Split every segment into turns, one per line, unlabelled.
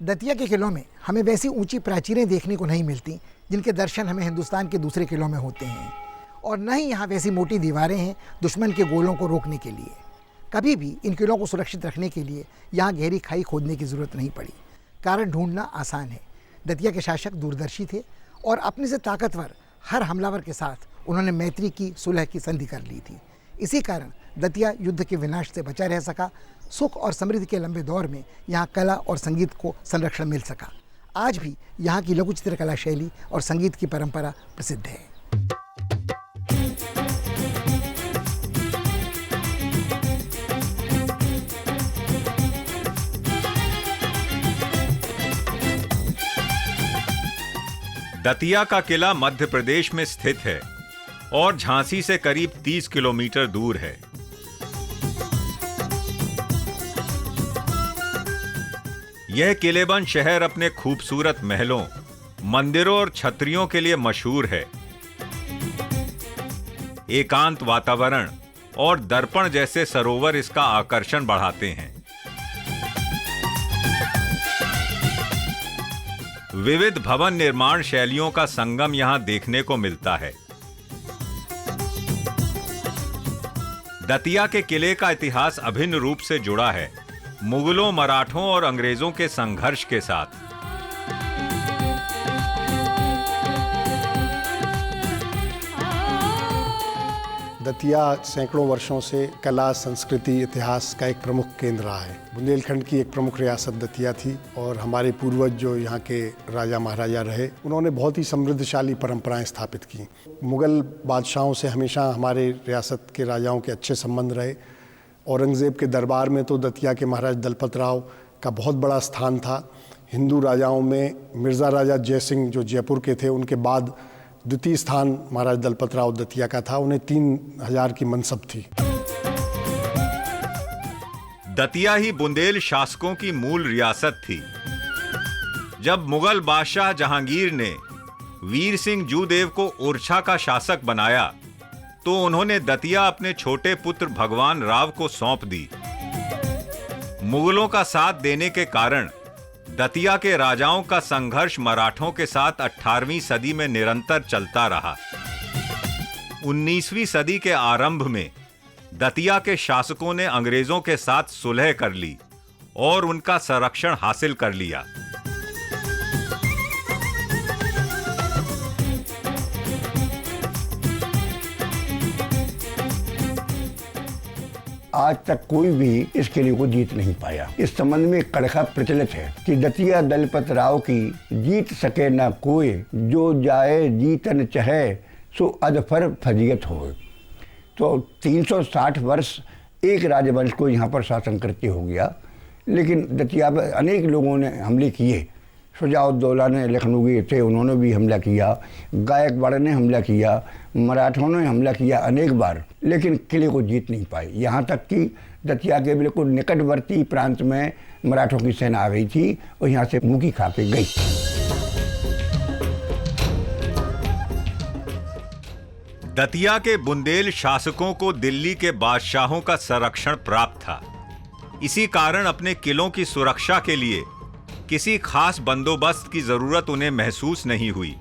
दतिया के किलों में हमें वैसी ऊंची प्राचीरें देखने को नहीं मिलती जिनके दर्शन हमें हिंदुस्तान के दूसरे किलों में होते हैं, और न ही यहाँ वैसी मोटी दीवारें हैं दुश्मन के गोलों को रोकने के लिए। कभी भी इन किलों को सुरक्षित रखने के लिए यहाँ गहरी खाई खोदने की ज़रूरत नहीं पड़ी। कारण ढूंढना आसान है। दतिया के शासक दूरदर्शी थे और अपने से ताकतवर हर हमलावर के साथ उन्होंने मैत्री की, सुलह की संधि कर ली थी। इसी कारण दतिया युद्ध के विनाश से बचा रह सका। सुख और समृद्धि के लंबे दौर में यहाँ कला और संगीत को संरक्षण मिल सका। आज भी यहाँ की लघु चित्रकला शैली और संगीत की परंपरा प्रसिद्ध है।
दतिया का किला मध्य प्रदेश में स्थित है और झांसी से करीब 30 किलोमीटर दूर है। यह किलेबंद शहर अपने खूबसूरत महलों, मंदिरों और छतरियों के लिए मशहूर है। एकांत वातावरण और दर्पण जैसे सरोवर इसका आकर्षण बढ़ाते हैं। विविध भवन निर्माण शैलियों का संगम यहां देखने को मिलता है। दतिया के किले का इतिहास अभिन्न रूप से जुड़ा है मुगलों, मराठों और अंग्रेजों के संघर्ष के साथ।
दतिया सैकड़ों वर्षों से कला, संस्कृति, इतिहास का एक प्रमुख केंद्र रहा है। बुंदेलखंड की एक प्रमुख रियासत दतिया थी और हमारे पूर्वज जो यहाँ के राजा महाराजा रहे, उन्होंने बहुत ही समृद्धशाली परंपराएं स्थापित की। मुगल बादशाहों से हमेशा हमारे रियासत के राजाओं के अच्छे संबंध रहे। औरंगज़ेब के दरबार में तो दतिया के महाराज दलपत राव का बहुत बड़ा स्थान था। हिंदू राजाओं में मिर्ज़ा राजा जयसिंह जो जयपुर के थे, उनके बाद द्वितीय स्थान महाराज दलपत राव दतिया का था। उन्हें 3000 की मनसब थी।
दतिया ही बुंदेल शासकों की मूल रियासत थी। जब मुगल बादशाह जहांगीर ने वीर सिंह जूदेव को ओरछा का शासक बनाया तो उन्होंने दतिया अपने छोटे पुत्र भगवान राव को सौंप दी। मुगलों का साथ देने के कारण दतिया के राजाओं का संघर्ष मराठों के साथ 18वीं सदी में निरंतर चलता रहा। 19वीं सदी के आरंभ में दतिया के शासकों ने अंग्रेजों के साथ सुलह कर ली और उनका संरक्षण हासिल कर लिया।
आज तक कोई भी इस किले को जीत नहीं पाया। इस संबंध में कड़खा प्रचलित है कि दतिया दलपत राव की जीत सके न कोई, जो जाए जीतन चहे सो अधफर फजीयत हो। तो 360 वर्ष एक राजवंश को यहाँ पर शासन करते हो गया, लेकिन दतिया पर अनेक लोगों ने हमले किए। शुजाउद्दौला ने, लखनवी थे, उन्होंने भी हमला किया। गायकवाड़ ने हमला किया, मराठों ने हमला किया अनेक बार, लेकिन किले को जीत नहीं पाए। यहाँ तक कि दतिया के बिल्कुल निकटवर्ती प्रांत में मराठों की सेना आ गई थी और यहाँ से मुँह की खा के गई।
दतिया के बुंदेल शासकों को दिल्ली के बादशाहों का संरक्षण प्राप्त था। इसी कारण अपने किलों की सुरक्षा के लिए किसी खास बंदोबस्त की जरूरत उन्हें महसूस नहीं हुई।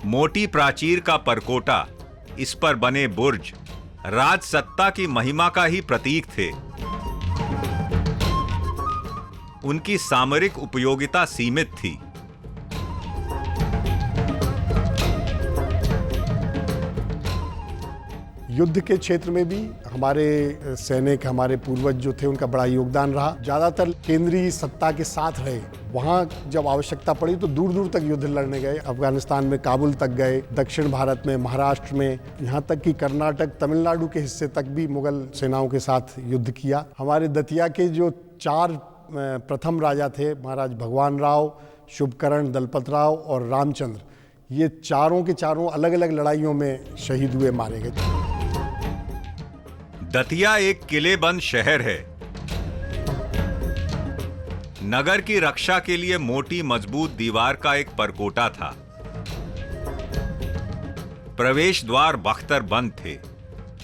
मोटी प्राचीर का परकोटा, इस पर बने बुर्ज राजसत्ता की महिमा का ही प्रतीक थे। उनकी सामरिक उपयोगिता सीमित थी।
युद्ध के क्षेत्र में भी हमारे सैनिक, हमारे पूर्वज जो थे, उनका बड़ा योगदान रहा। ज़्यादातर केंद्रीय सत्ता के साथ रहे। वहाँ जब आवश्यकता पड़ी तो दूर दूर तक युद्ध लड़ने गए। अफगानिस्तान में काबुल तक गए, दक्षिण भारत में, महाराष्ट्र में, यहाँ तक कि कर्नाटक, तमिलनाडु के हिस्से तक भी मुगल सेनाओं के साथ युद्ध किया। हमारे दतिया के जो 4 प्रथम राजा थे, महाराज भगवान राव, शुभकरण, दलपत राव और रामचंद्र, ये चारों के चारों अलग अलग लड़ाइयों में शहीद हुए, मारे गए।
दतिया एक किलेबंद शहर है। नगर की रक्षा के लिए मोटी मजबूत दीवार का एक परकोटा था। प्रवेश द्वार बख्तर बंद थे।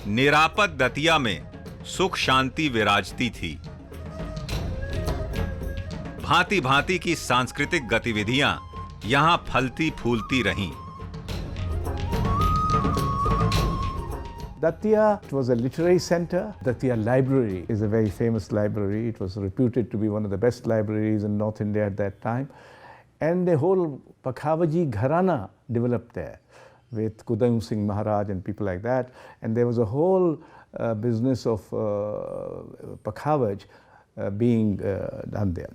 निरापद दतिया में सुख शांति विराजती थी। भांति भांति की सांस्कृतिक गतिविधियां यहां फलती फूलती रहीं।
Datia was a literary center. Datia Library is a very famous library. It was reputed to be one of the best libraries in North India at that time. And the whole Pakhavaji Gharana developed there with Kudayam Singh Maharaj and people like that. And there was a whole business of Pakhavaj being done there.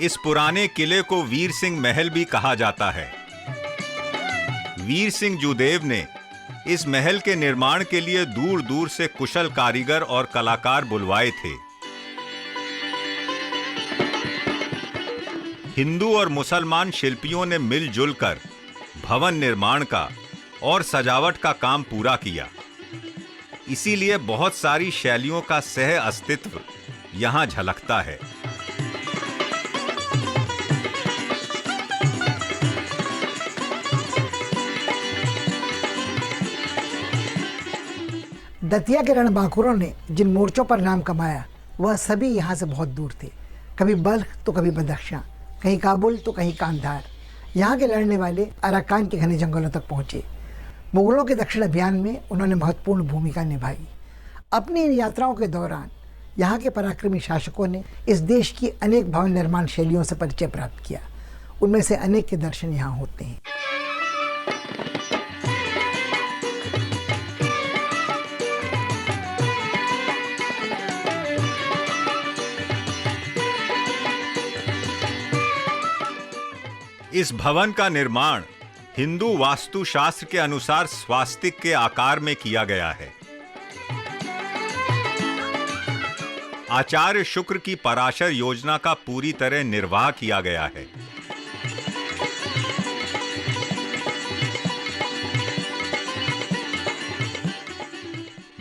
इस पुराने किले को वीर सिंह महल भी कहा जाता है। वीर सिंह जूदेव ने इस महल के निर्माण के लिए दूर दूर से कुशल कारीगर और कलाकार बुलवाए थे। हिंदू और मुसलमान शिल्पियों ने मिलजुल कर भवन निर्माण का और सजावट का काम पूरा किया। इसीलिए बहुत सारी शैलियों का सह अस्तित्व यहां झलकता है।
दतिया के रणबांकुरों ने जिन मोर्चों पर नाम कमाया वह सभी यहाँ से बहुत दूर थे। कभी बल्ख तो कभी बदख्शां, कहीं काबुल तो कहीं कांधार। यहाँ के लड़ने वाले अराकान के घने जंगलों तक पहुँचे। मुगलों के दक्षिण अभियान में उन्होंने महत्वपूर्ण भूमिका निभाई। अपनी इन यात्राओं के दौरान यहाँ के पराक्रमी शासकों ने इस देश की अनेक भवन निर्माण शैलियों से परिचय प्राप्त किया। उनमें से अनेक के दर्शन यहाँ होते हैं।
इस भवन का निर्माण हिंदू वास्तुशास्त्र के अनुसार स्वास्तिक के आकार में किया गया है। आचार्य शुक्र की पराशर योजना का पूरी तरह निर्वाह किया गया है।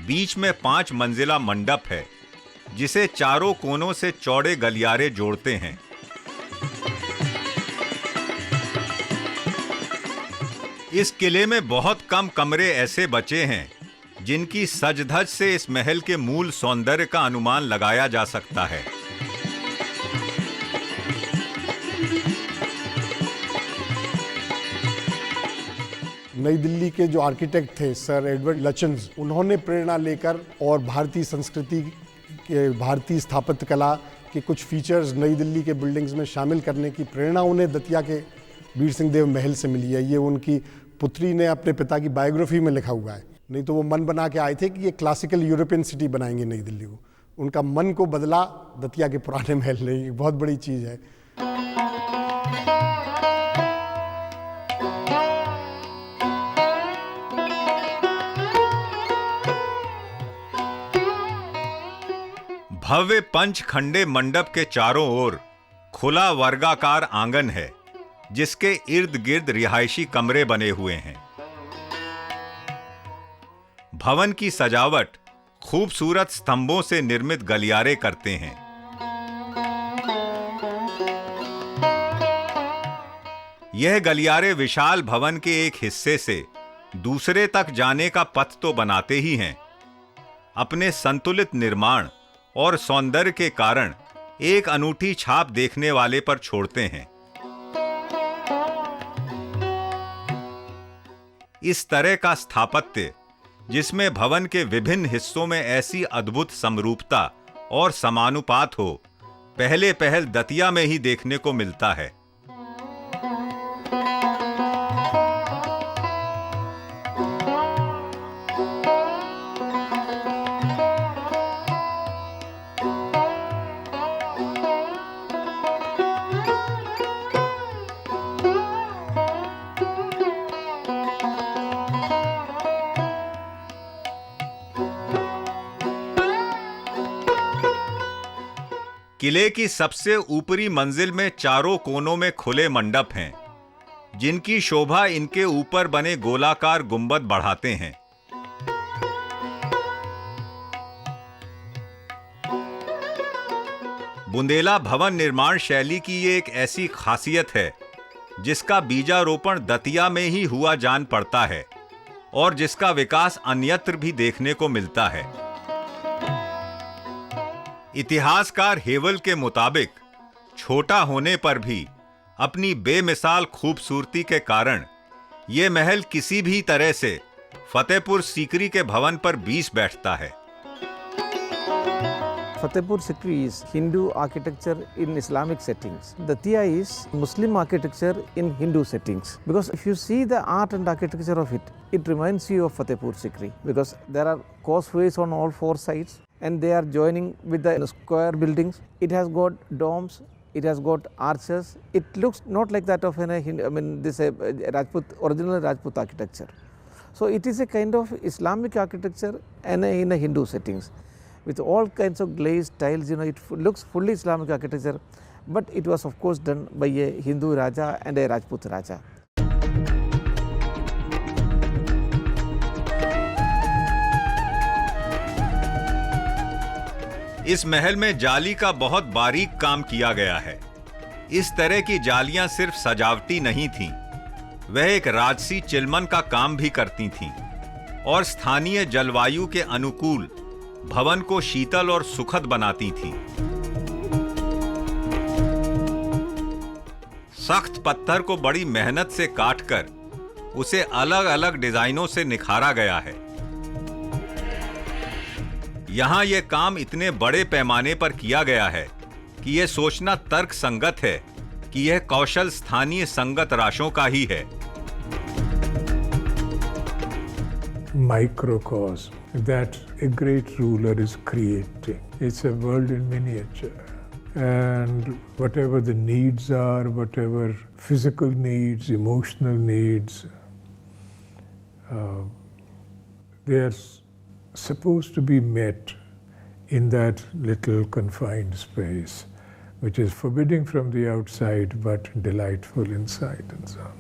बीच में 5 मंजिला मंडप है जिसे चारों कोनों से चौड़े गलियारे जोड़ते हैं। इस किले में बहुत कम कमरे ऐसे बचे हैं जिनकी सज-धज से इस महल के मूल सौंदर्य का अनुमान लगाया जा सकता है।
नई दिल्ली के जो आर्किटेक्ट थे सर एडवर्ड लचन्स, उन्होंने प्रेरणा लेकर और भारतीय संस्कृति के, भारतीय स्थापत्य कला के कुछ फीचर्स नई दिल्ली के बिल्डिंग्स में शामिल करने की प्रेरणा उन्हें दतिया के वीर सिंह देव महल से मिली है। ये उनकी पुत्री ने अपने पिता की बायोग्राफी में लिखा हुआ है। नहीं तो वो मन बना के आए थे कि ये क्लासिकल यूरोपियन सिटी बनाएंगे नई दिल्ली को। उनका मन को बदला दतिया के पुराने महल ने। ये बहुत बड़ी चीज़ है।
भव्य पंचखंडे मंडप के चारों ओर खुला वर्गाकार आंगन है जिसके इर्द गिर्द रिहायशी कमरे बने हुए हैं। भवन की सजावट खूबसूरत स्तंभों से निर्मित गलियारे करते हैं। यह गलियारे विशाल भवन के एक हिस्से से दूसरे तक जाने का पथ तो बनाते ही हैं, अपने संतुलित निर्माण और सौंदर्य के कारण एक अनूठी छाप देखने वाले पर छोड़ते हैं। इस तरह का स्थापत्य जिसमें भवन के विभिन्न हिस्सों में ऐसी अद्भुत समरूपता और समानुपात हो, पहले पहल दतिया में ही देखने को मिलता है। किले की सबसे ऊपरी मंजिल में चारों कोनों में खुले मंडप हैं। जिनकी शोभा इनके ऊपर बने गोलाकार गुंबद बढ़ाते हैं। बुंदेला भवन निर्माण शैली की ये एक ऐसी खासियत है जिसका बीजारोपण दतिया में ही हुआ जान पड़ता है और जिसका विकास अन्यत्र भी देखने को मिलता है। इतिहासकार हेवल के मुताबिक छोटा होने पर भी अपनी बेमिसाल खूबसूरती के कारण ये महल किसी भी तरह से फतेहपुर सीकरी के भवन पर बीस बैठता है।
Fatehpur Sikri is Hindu architecture in Islamic settings. Datia is Muslim architecture in Hindu settings. Because if you see the art and architecture of it, it reminds you of Fatehpur Sikri. Because there are causeways on all four sides and they are joining with the square buildings. It has got domes, it has got arches. It looks not like that of Rajput, original Rajput architecture. So it is a kind of Islamic architecture and in a Hindu settings. With all kinds of glazed tiles, it looks fully Islamic architecture, but it was of course done by a Hindu Raja and a Rajput Raja.
इस महल में जाली का बहुत बारीक काम किया गया है। इस तरह की जालियां सिर्फ सजावटी नहीं थीं, वह एक राजसी चिलमन का काम भी करती थीं और स्थानीय जलवायु के अनुकूल भवन को शीतल और सुखद बनाती थीं। सख्त पत्थर को बड़ी मेहनत से काटकर उसे अलग अलग डिजाइनों से निखारा गया है। यहां यह काम इतने बड़े पैमाने पर किया गया है कि यह सोचना तर्क संगत है कि यह कौशल स्थानीय संगत राशों का ही है।
Microcosm that a great ruler is creating. It's a world in miniature. And whatever the needs are, whatever physical needs, emotional needs, they are supposed to be met in that little confined space, which is forbidding from the outside but delightful inside and so on.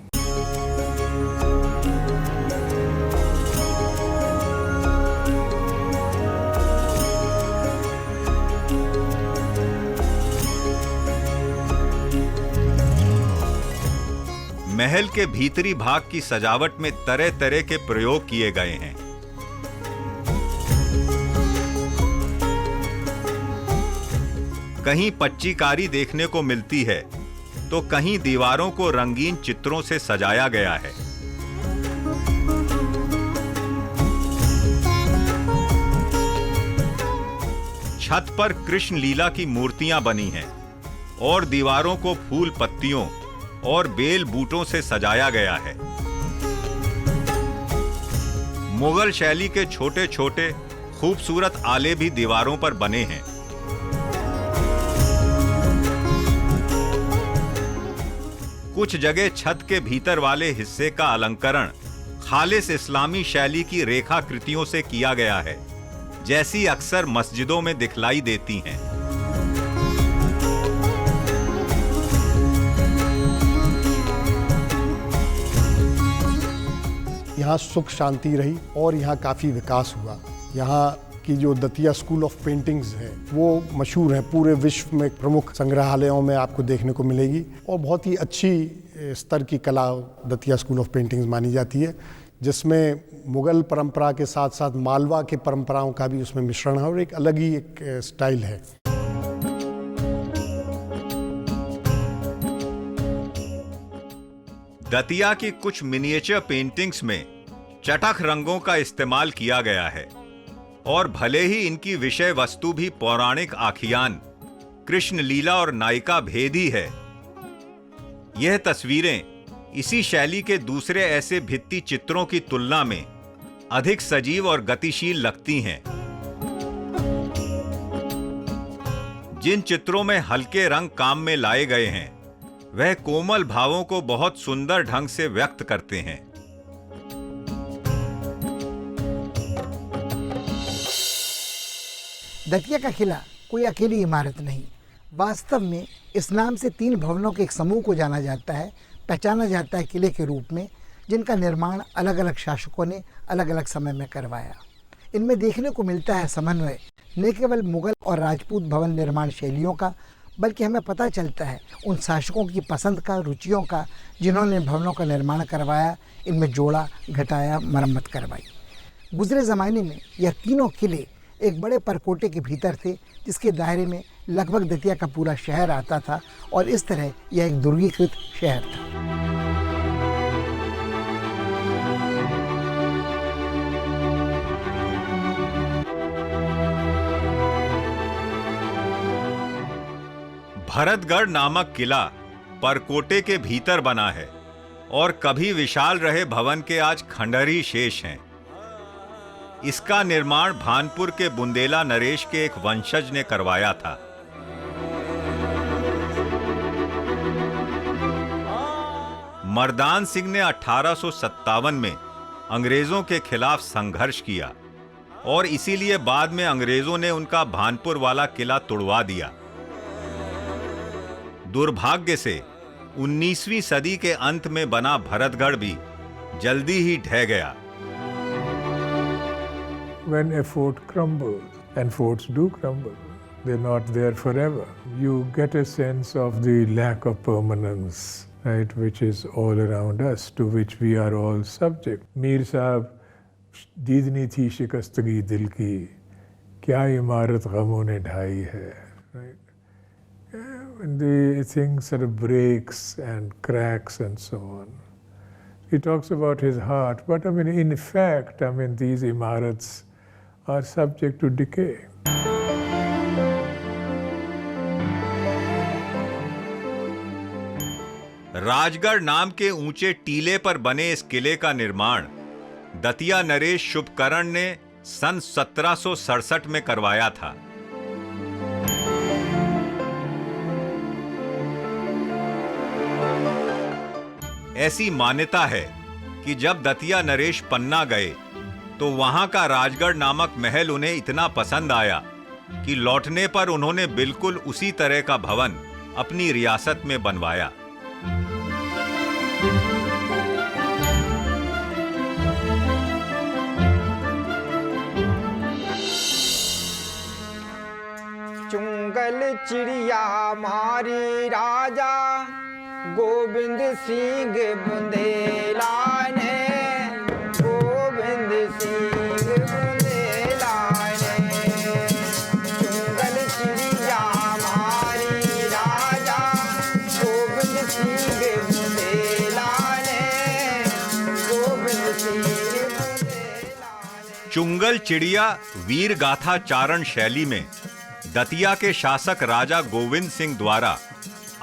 महल के भीतरी भाग की सजावट में तरह तरह के प्रयोग किए गए हैं। कहीं पच्चीकारी देखने को मिलती है तो कहीं दीवारों को रंगीन चित्रों से सजाया गया है। छत पर कृष्ण लीला की मूर्तियां बनी हैं और दीवारों को फूल पत्तियों और बेल बूटों से सजाया गया है। मुगल शैली के छोटे छोटे खूबसूरत आले भी दीवारों पर बने हैं। कुछ जगह छत के भीतर वाले हिस्से का अलंकरण खालिस इस्लामी शैली की रेखाकृतियों से किया गया है, जैसी अक्सर मस्जिदों में दिखलाई देती हैं।
यहाँ सुख शांति रही और यहाँ काफ़ी विकास हुआ। यहाँ की जो दतिया स्कूल ऑफ पेंटिंग्स है वो मशहूर है, पूरे विश्व में प्रमुख संग्रहालयों में आपको देखने को मिलेगी और बहुत ही अच्छी स्तर की कला दतिया स्कूल ऑफ पेंटिंग्स मानी जाती है, जिसमें मुगल परंपरा के साथ साथ मालवा के परंपराओं का भी उसमें मिश्रण है और एक अलग ही एक स्टाइल है।
दतिया की कुछ मिनिएचर पेंटिंग्स में चटख रंगों का इस्तेमाल किया गया है और भले ही इनकी विषय वस्तु भी पौराणिक आख्यान कृष्ण लीला और नायिका भेद ही है, यह तस्वीरें इसी शैली के दूसरे ऐसे भित्ति चित्रों की तुलना में अधिक सजीव और गतिशील लगती हैं। जिन चित्रों में हल्के रंग काम में लाए गए हैं वह कोमल भावों को बहुत सुंदर ढंग से व्यक्त करते हैं।
दतिया का किला कोई अकेली इमारत नहीं, वास्तव में इस नाम से 3 भवनों के एक समूह को जाना जाता है। पहचाना जाता है किले के रूप में, जिनका निर्माण अलग अलग शासकों ने अलग अलग समय में करवाया। इनमें देखने को मिलता है समन्वय न केवल मुगल और राजपूत भवन निर्माण शैलियों का, बल्कि हमें पता चलता है उन शासकों की पसंद का, रुचियों का, जिन्होंने भवनों का निर्माण करवाया, इनमें जोड़ा, घटाया, मरम्मत करवाई। गुजरे ज़माने में यह तीनों किले एक बड़े परकोटे के भीतर थे, जिसके दायरे में लगभग दतिया का पूरा शहर आता था और इस तरह यह एक दुर्गीकृत शहर था।
भरतगढ़ नामक किला परकोटे के भीतर बना है और कभी विशाल रहे भवन के आज खंडहर ही शेष हैं। इसका निर्माण भानपुर के बुंदेला नरेश के एक वंशज ने करवाया था। मर्दान सिंह ने 1857 में अंग्रेजों के खिलाफ संघर्ष किया और इसीलिए बाद में अंग्रेजों ने उनका भानपुर वाला किला तुड़वा दिया। दुर्भाग्य से 19वीं सदी के अंत में बना भरतगढ़ भी जल्दी ही ढह गया।
When a fort crumbles, and forts do crumble, they're not there forever. You get a sense of the lack of permanence, right, which is all around us, to which we are all subject. Mir साहब दीदनी थी शिकस्तगी दिल की, क्या इमारत गमों ने ढाई है, right? And the thing sort of breaks and cracks and so on. He talks about his heart, but I mean, in fact, I mean, these imarats are subject to decay.
Rajgarh नाम के ऊंचे टीले पर बने इस किले का निर्माण दतिया नरेश शुभकरण ने सन 1767 में करवाया था। ऐसी मान्यता है कि जब दतिया नरेश पन्ना गए तो वहां का राजगढ़ नामक महल उन्हें इतना पसंद आया कि लौटने पर उन्होंने बिल्कुल उसी तरह का भवन अपनी रियासत में बनवाया।
चुंगल चिड़िया मारी राजा गोविंद सिंह बुंदेला ने, गोविंद सिंह बुंदेला ने। चुंगल चिड़िया मारी राजा गोविंद सिंह बुंदेला ने, गोविंद सिंह बुंदेला ने।
चुंगल चिड़िया वीर गाथा चारण शैली में दतिया के शासक राजा गोविंद सिंह द्वारा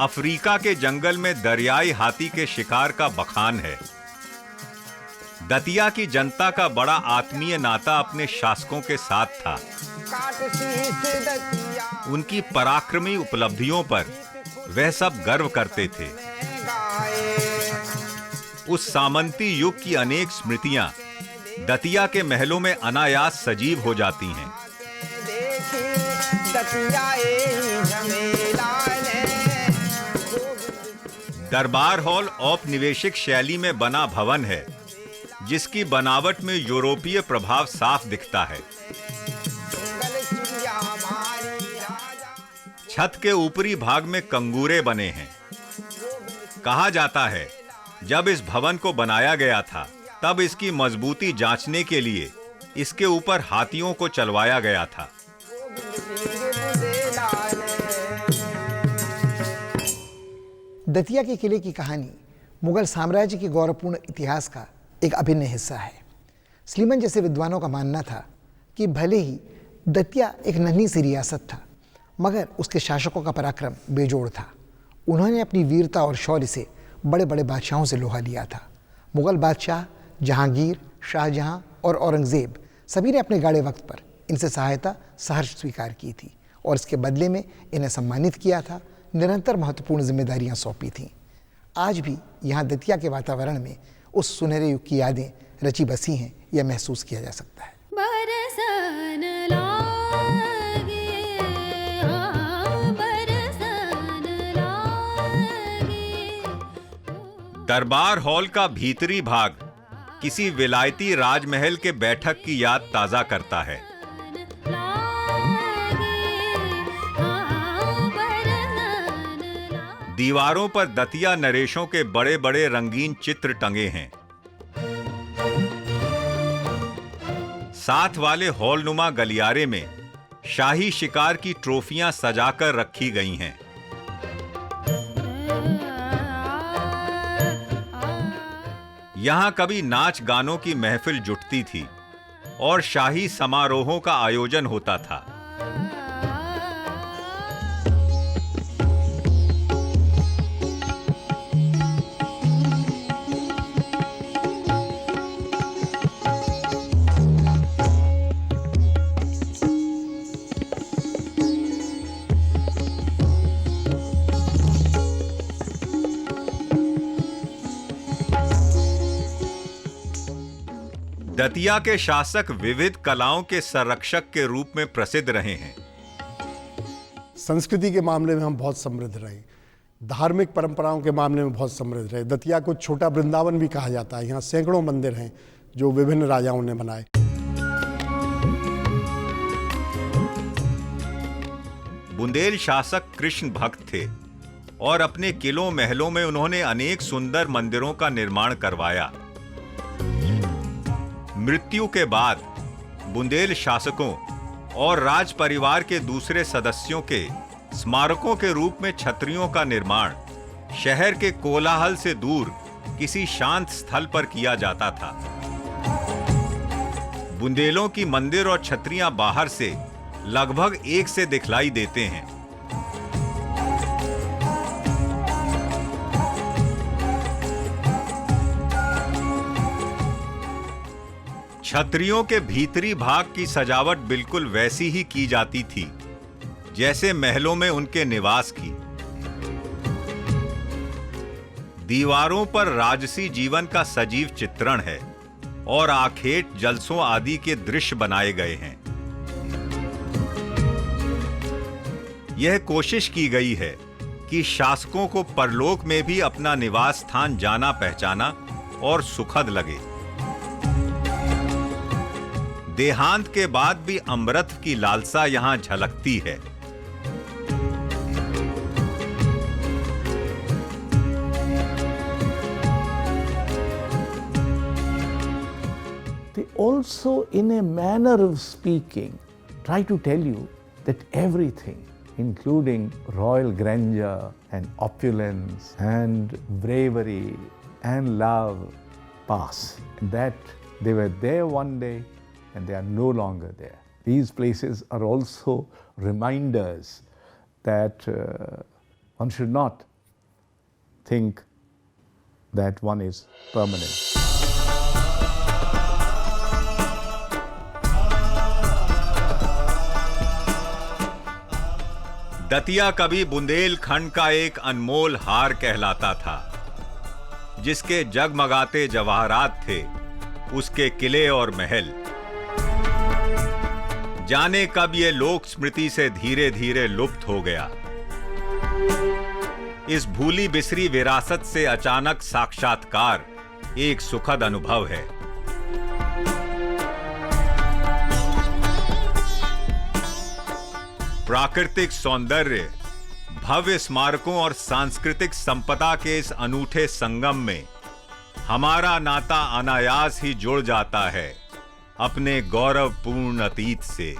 अफ्रीका के जंगल में दरियाई हाथी के शिकार का बखान है। दतिया की जनता का बड़ा आत्मीय नाता अपने शासकों के साथ था। उनकी पराक्रमी उपलब्धियों पर वह सब गर्व करते थे। उस सामंती युग की अनेक स्मृतियां दतिया के महलों में अनायास सजीव हो जाती हैं। दरबार हॉल औपनिवेशिक शैली में बना भवन है, जिसकी बनावट में यूरोपीय प्रभाव साफ दिखता है। छत के ऊपरी भाग में कंगूरे बने हैं। कहा जाता है जब इस भवन को बनाया गया था तब इसकी मजबूती जांचने के लिए इसके ऊपर हाथियों को चलवाया गया था।
दतिया के किले की कहानी मुगल साम्राज्य के गौरवपूर्ण इतिहास का एक अभिन्न हिस्सा है। स्लीमन जैसे विद्वानों का मानना था कि भले ही दतिया एक नन्ही सी रियासत था, मगर उसके शासकों का पराक्रम बेजोड़ था। उन्होंने अपनी वीरता और शौर्य से बड़े बड़े बादशाहों से लोहा लिया था। मुगल बादशाह जहांगीर, शाहजहां और औरंगजेब सभी ने अपने गाड़े वक्त पर इनसे सहायता सहर्ष स्वीकार की थी और इसके बदले में इन्हें सम्मानित किया था, निरंतर महत्वपूर्ण जिम्मेदारियां सौंपी थीं। आज भी यहाँ दतिया के वातावरण में उस सुनहरे युग की यादें रची बसी हैं, यह महसूस किया जा सकता है।
दरबार हॉल का भीतरी भाग किसी विलायती राजमहल के बैठक की याद ताजा करता है। दीवारों पर दतिया नरेशों के बड़े बड़े रंगीन चित्र टंगे हैं। साथ वाले हॉलनुमा गलियारे में शाही शिकार की ट्रॉफियां सजाकर रखी गई हैं। यहां कभी नाच गानों की महफिल जुटती थी और शाही समारोहों का आयोजन होता था। दतिया के शासक विविध कलाओं के संरक्षक के रूप में प्रसिद्ध रहे हैं।
संस्कृति के मामले में हम बहुत समृद्ध रहे, धार्मिक परंपराओं के मामले में बहुत समृद्ध रहे। दतिया को छोटा वृंदावन भी कहा जाता है। यहाँ सैकड़ों मंदिर हैं जो विभिन्न राजाओं ने बनाए।
बुंदेल शासक कृष्ण भक्त थे और अपने किलों महलों में उन्होंने अनेक सुंदर मंदिरों का निर्माण करवाया। मृत्यु के बाद बुंदेल शासकों और राज परिवार के दूसरे सदस्यों के स्मारकों के रूप में छतरियों का निर्माण शहर के कोलाहल से दूर किसी शांत स्थल पर किया जाता था। बुंदेलों की मंदिर और छतरियां बाहर से लगभग एक से दिखलाई देते हैं। छतरियों के भीतरी भाग की सजावट बिल्कुल वैसी ही की जाती थी जैसे महलों में उनके निवास की। दीवारों पर राजसी जीवन का सजीव चित्रण है और आखेट जलसों आदि के दृश्य बनाए गए हैं। यह कोशिश की गई है कि शासकों को परलोक में भी अपना निवास स्थान जाना पहचाना और सुखद लगे। देहांत के बाद भी अमृत की लालसा यहां झलकती है।
They also, in a manner of speaking, try to tell you that everything, including royal grandeur and opulence and bravery and love, pass. That they were there one day and they are no longer there. These places are also reminders that one should not think that one is permanent.
Datia कभी बुंदेलखंड का एक अनमोल हार कहलाता था। जिसके जगमगाते जवाहरात थे उसके किले और महल। जाने कब ये लोक स्मृति से धीरे धीरे लुप्त हो गया। इस भूली बिसरी विरासत से अचानक साक्षात्कार एक सुखद अनुभव है। प्राकृतिक सौंदर्य, भव्य स्मारकों और सांस्कृतिक संपदा के इस अनूठे संगम में हमारा नाता अनायास ही जुड़ जाता है अपने गौरवपूर्ण अतीत से।